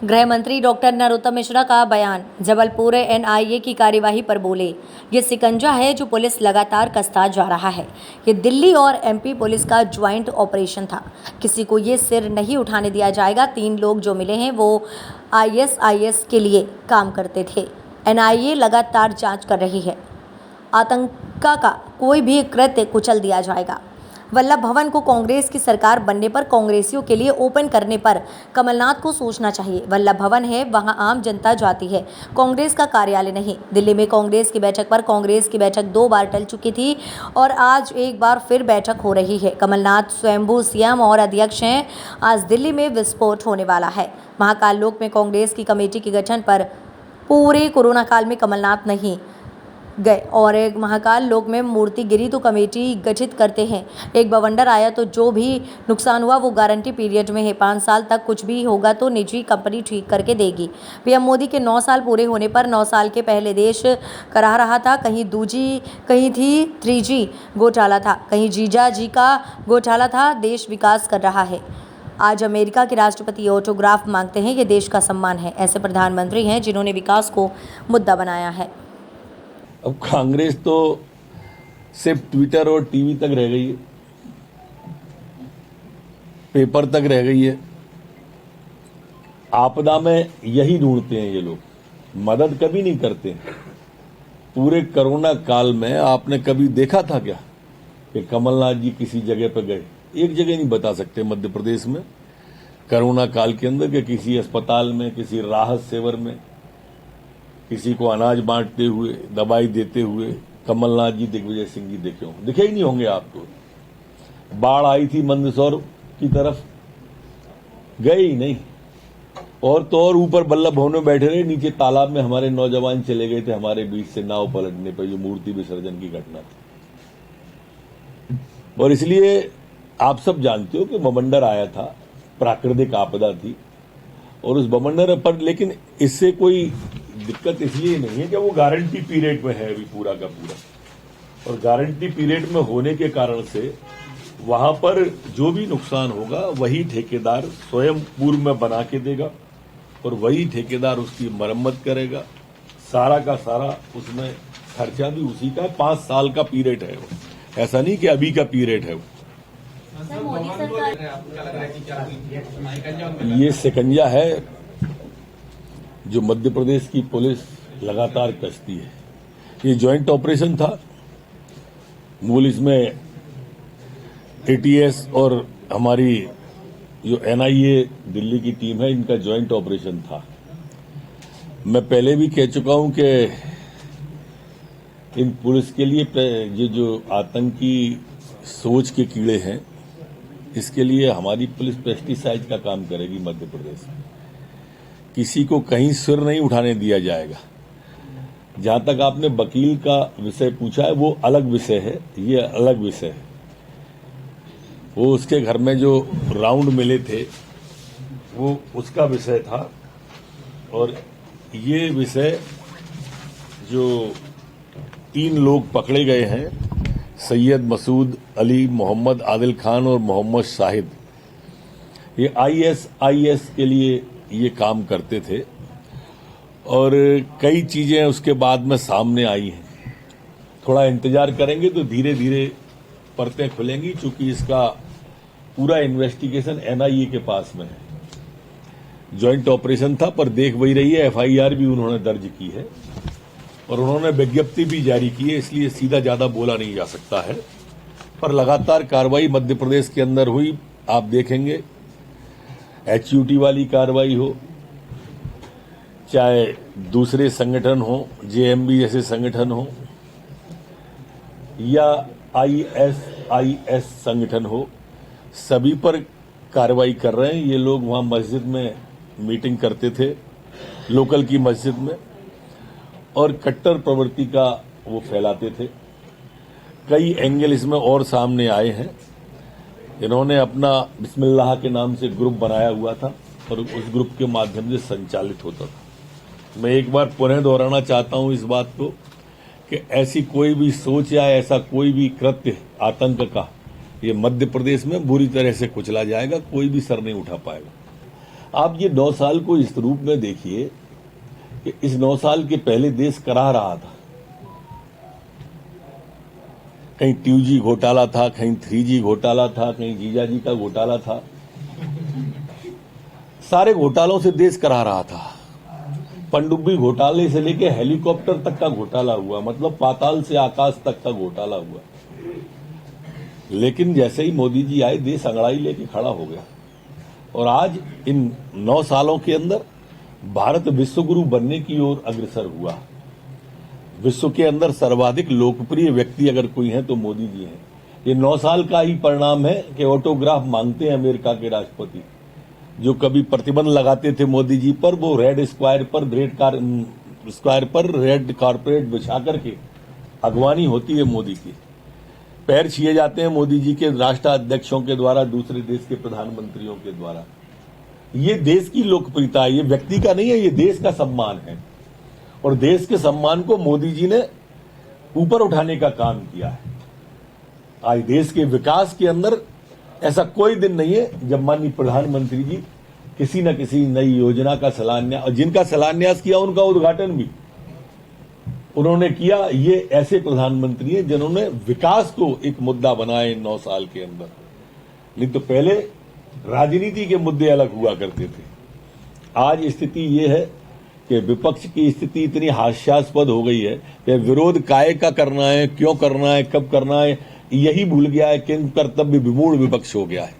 गृह मंत्री डॉक्टर नरोत्तम मिश्रा का बयान। जबलपुर एनआईए की कार्यवाही पर बोले, ये शिकंजा है जो पुलिस लगातार कसता जा रहा है। ये दिल्ली और एमपी पुलिस का ज्वाइंट ऑपरेशन था। किसी को ये सिर नहीं उठाने दिया जाएगा। 3 लोग जो मिले हैं वो आईएसआईएस के लिए काम करते थे। एनआईए लगातार जांच कर रही है। आतंका का कोई भी कृत्य कुचल दिया जाएगा। वल्लभ भवन को कांग्रेस की सरकार बनने पर कांग्रेसियों के लिए ओपन करने पर कमलनाथ को सोचना चाहिए। वल्लभ भवन है, वहां आम जनता जाती है, कांग्रेस का कार्यालय नहीं। दिल्ली में कांग्रेस की बैठक पर कांग्रेस की बैठक 2 बार टल चुकी थी और आज एक बार फिर बैठक हो रही है। कमलनाथ स्वयंभू सीएम और अध्यक्ष हैं। आज दिल्ली में विस्फोट होने वाला है। महाकाल लोक में कांग्रेस की कमेटी के गठन पर पूरे कोरोना काल में कमलनाथ नहीं गए और एक महाकाल लोक में मूर्ति गिरी तो कमेटी गठित करते हैं। एक बवंडर आया तो जो भी नुकसान हुआ वो गारंटी पीरियड में है। 5 साल तक कुछ भी होगा तो निजी कंपनी ठीक करके देगी। पीएम मोदी के 9 साल पूरे होने पर 9 साल के पहले देश करा रहा था। कहीं 2G, कहीं थी 3G घोटाला था, कहीं जीजा जी का घोटाला था। देश विकास कर रहा है। आज अमेरिका के राष्ट्रपति ऑटोग्राफ मांगते हैं। ये देश का सम्मान है। ऐसे प्रधानमंत्री हैं जिन्होंने विकास को मुद्दा बनाया है। अब कांग्रेस तो सिर्फ ट्विटर और टीवी तक रह गई है, पेपर तक रह गई है। आपदा में यही ढूंढते हैं ये लोग, मदद कभी नहीं करते। पूरे कोरोना काल में आपने कभी देखा था क्या कि कमलनाथ जी किसी जगह पर गए? एक जगह नहीं बता सकते मध्य प्रदेश में कोरोना काल के अंदर कि किसी अस्पताल में, किसी राहत शिविर में, किसी को अनाज बांटते हुए, दवाई देते हुए कमलनाथ जी, दिग्विजय सिंह जी दिखे ही नहीं होंगे आपको। बाढ़ आई थी मंदसौर की तरफ, गए ही नहीं। और तो और ऊपर वल्लभ भवन में बैठे रहे, नीचे तालाब में हमारे नौजवान चले गए थे हमारे बीच से नाव पलटने पर, जो मूर्ति विसर्जन की घटना थी। और इसलिए आप सब जानते हो कि बवंडर आया था, प्राकृतिक आपदा थी और उस बवंडर पर, लेकिन इससे कोई दिक्कत इसलिए नहीं है कि वो गारंटी पीरियड में है अभी पूरा का पूरा, और गारंटी पीरियड में होने के कारण से वहां पर जो भी नुकसान होगा वही ठेकेदार स्वयं पूर्व में बना के देगा और वही ठेकेदार उसकी मरम्मत करेगा। सारा का सारा उसमें खर्चा भी उसी का। 5 साल का पीरियड है वो, ऐसा नहीं कि अभी का पीरियड है वो। ये शिकंजा है जो मध्य प्रदेश की पुलिस लगातार कसती है। ये ज्वाइंट ऑपरेशन था। मूल इसमें एटीएस और हमारी जो एनआईए दिल्ली की टीम है, इनका ज्वाइंट ऑपरेशन था। मैं पहले भी कह चुका हूं कि इन पुलिस के लिए ये जो आतंकी सोच के कीड़े हैं, इसके लिए हमारी पुलिस पेस्टिसाइड का काम करेगी मध्य प्रदेश में। किसी को कहीं सिर नहीं उठाने दिया जाएगा। जहां तक आपने वकील का विषय पूछा है, वो अलग विषय है, ये अलग विषय है। वो उसके घर में जो राउंड मिले थे वो उसका विषय था, और ये विषय जो 3 लोग पकड़े गए हैं, सैयद मसूद अली, मोहम्मद आदिल खान और मोहम्मद शाहिद, ये आईएसआईएस के लिए ये काम करते थे और कई चीजें उसके बाद में सामने आई हैं। थोड़ा इंतजार करेंगे तो धीरे धीरे परतें खुलेंगी, क्योंकि इसका पूरा इन्वेस्टिगेशन एनआईए के पास में है। ज्वाइंट ऑपरेशन था, पर देख वही रही है, एफआईआर भी उन्होंने दर्ज की है और उन्होंने विज्ञप्ति भी जारी की है, इसलिए सीधा ज्यादा बोला नहीं जा सकता है। पर लगातार कार्रवाई मध्य प्रदेश के अंदर हुई। आप देखेंगे HUT वाली कार्रवाई हो, चाहे दूसरे संगठन हो, JMB जैसे संगठन हो, या ISIS संगठन हो, सभी पर कार्रवाई कर रहे हैं। ये लोग वहां मस्जिद में मीटिंग करते थे, लोकल की मस्जिद में, और कट्टर प्रवृत्ति का वो फैलाते थे। कई एंगल इसमें और सामने आए हैं। इन्होंने अपना बिस्मिल्लाह के नाम से ग्रुप बनाया हुआ था और उस ग्रुप के माध्यम से संचालित होता था। मैं एक बार पुनः दोहराना चाहता हूं इस बात को कि ऐसी कोई भी सोच या ऐसा कोई भी कृत्य आतंक का, ये मध्य प्रदेश में बुरी तरह से कुचला जाएगा, कोई भी सर नहीं उठा पाएगा। आप ये 9 साल को इस रूप में देखिए कि इस 9 साल के पहले देश करा रहा था। कहीं 2G घोटाला था, कहीं 3G घोटाला था, कहीं जीजाजी का घोटाला था। सारे घोटालों से देश करा रहा था। पनडुब्बी घोटाले से लेके हेलीकॉप्टर तक का घोटाला हुआ, मतलब पाताल से आकाश तक का घोटाला हुआ। लेकिन जैसे ही मोदी जी आए, देश अंगड़ाई लेके खड़ा हो गया और आज इन 9 सालों के अंदर भारत विश्वगुरु बनने की ओर अग्रसर हुआ। विश्व के अंदर सर्वाधिक लोकप्रिय व्यक्ति अगर कोई है तो मोदी जी हैं। ये 9 साल का ही परिणाम है कि ऑटोग्राफ मांगते हैं अमेरिका के राष्ट्रपति। जो कभी प्रतिबंध लगाते थे मोदी जी पर, वो रेड स्क्वायर पर रेड कारपेट बिछा करके अगवानी होती है मोदी की। पैर छुए जाते हैं मोदी जी के राष्ट्राध्यक्षों के द्वारा, दूसरे देश के प्रधानमंत्रियों के द्वारा। ये देश की लोकप्रियता है, ये व्यक्ति का नहीं है, ये देश का सम्मान है। और देश के सम्मान को मोदी जी ने ऊपर उठाने का काम किया है। आज देश के विकास के अंदर ऐसा कोई दिन नहीं है जब माननीय प्रधानमंत्री जी किसी न किसी नई योजना का शिलान्यास, और जिनका शिलान्यास किया उनका उद्घाटन भी उन्होंने किया। ये ऐसे प्रधानमंत्री हैं जिन्होंने विकास को एक मुद्दा बनाया इन 9 साल के अंदर। नहीं तो पहले राजनीति के मुद्दे अलग हुआ करते थे। आज स्थिति ये है कि विपक्ष की स्थिति इतनी हास्यास्पद हो गई है कि विरोध काय का करना है, क्यों करना है, कब करना है, यही भूल गया है। किंग कर्तव्य विमूढ़ विपक्ष हो गया है।